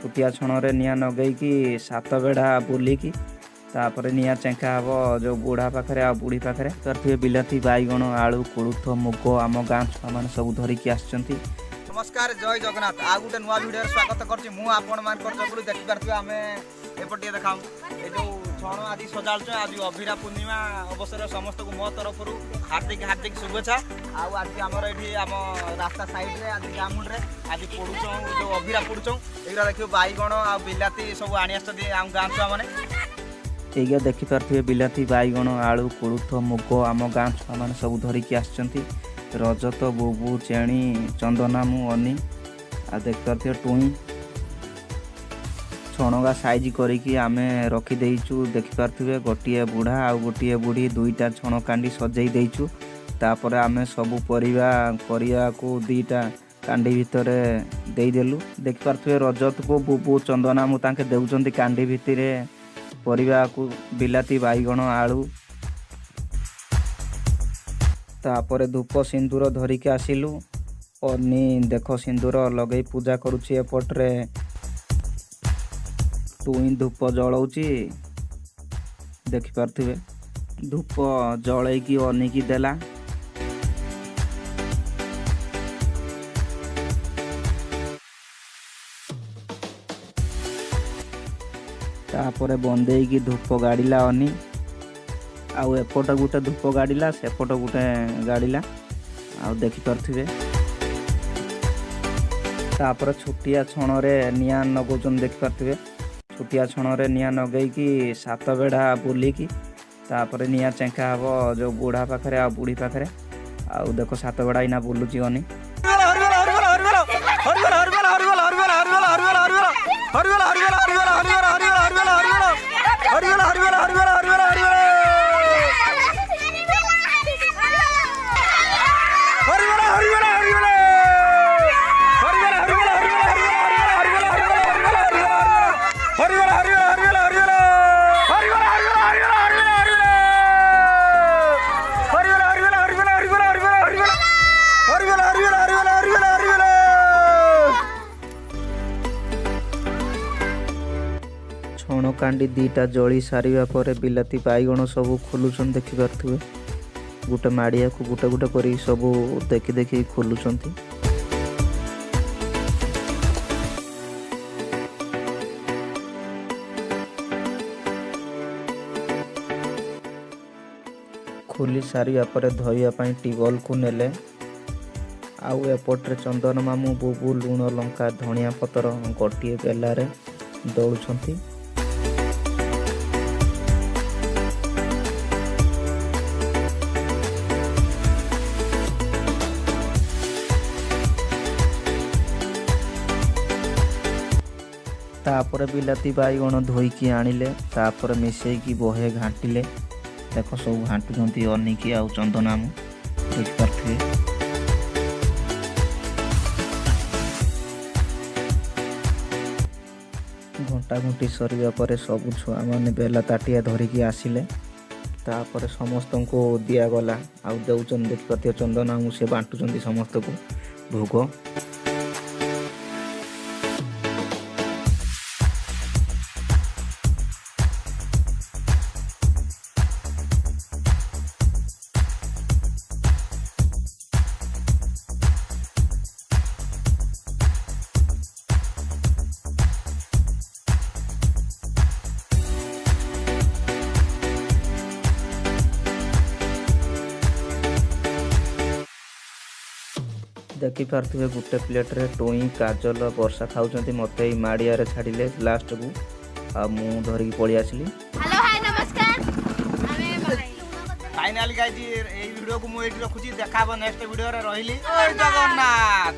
छुटिया छणरे निया नगेकी सात बेढ़ा बुलिकी तापर निया चेंका हब जो बुढ़ा पाखे आ बुढ़ी पाखे करथिबे बिलाती बैगण आलू कोलुथ मुग आम गाँ छुआ मैंने सब धरिकी आसचंती। नमस्कार जय जगन्नाथ आ गोटे नुआ भिडियो स्वागत करछि मु आपण मान कर जबरु देखि पारथिबे आमे एपटिए देखाम ए जो छण आदि सजालछ आज अभिरा पूर्णिमा अवसर समस्त को मो तरफ हार्दिक हार्दिक शुभेच्छा। आज हमर एठी हम रास्ता साइड रे आज गामुल रे आज पडुछ जो अभिरा पडुछ एरा देखियो बैगण आ बिलाती सब आनी आछथि हम गाँ छुआ माने एइगा देखि पारथिबे बिलाती बैगण आलू कोलुथ मुग आम गाँ छुआ मैंने सब धरिकी आसचंती। रजत बुबू चेणी चंदनामु अनी आ देख पारथिबे टुई छणगा साइज करिकी आमे रखी देइचु। देखि पारथिबे गोटिए बुढ़ा आ गोटिए बुढ़ी दुईटा छण कांडी सजेई देइचु। तापर आमे सब परिया को दीटा कांडी भितरे देई देलु। देखि पारथिबे रजत को बुबू चंदनामु तांके देउचंती कांडी भितरे परिया को बिलाती बैगण आलू। तापर धूप सिंदूर धरिकी आसिलु। अनी देख सिंदूर लगे पूजा करुची एपट्रे टुई धूप जलाऊँची देखि पारथिबे धूप जलैकी अनी की देला। तापर बंदेकी धूप गाड़िला अनी आउ एपट गुटे धूप गाड़िला सेपट गुटे गाड़िला आउ देखि पारथिबे। तापर छुटिया छणरे निया नगौचन देखि पारथिबे छुटिया छणरे निया नगेकी सात बेढ़ा बुलिकी तापर निया चेंका हब जो बुढ़ा पाखे आ बुढ़ी पाखे आउ देख सात बेढ़ा इना बुलुची अनी। छण कांडी दीटा जली सारिबा परे बिलाती बैगण सब खोलुछन देखि पारथिबे गुटे माड़िया को गुटे गुटे करी सब देखि देखि खोलुछंती। खोली सारिया परे धोइया पई टिबल को नेले आउ एपट्रे चंदन मामू बुबू लुण लंका धनिया पतर गोटिए बेलारे दौड़ुछंती। तापर बिलाती बैगण धोईकी आनिले तापर मिसेईकी बहे घांटिले देख सब घांटुचंती अनिकी आउ चंदनामु देखि पारथिबे। घंटा घंटी सरिया परे सब छुआ माने बेला ताटिया धरिकी आसिले तापर समस्त को दिया गला आउ देउचन देखि पारथिबे चंदनामु से बांटुचंती समस्त को भोग। देखि पारथिबे गुटे प्लेट रे टोई काजल वर्षा खाउचंती मते माड़िया रे छाड़िले लास्ट को आ मु धरिकी पळी आसिली। हेलो हाय नमस्कार फाइनली गाइस ए वीडियो को मु एठी रखुची देखाबो नेक्स्ट वीडियो रे रहिली जय जगन्नाथ।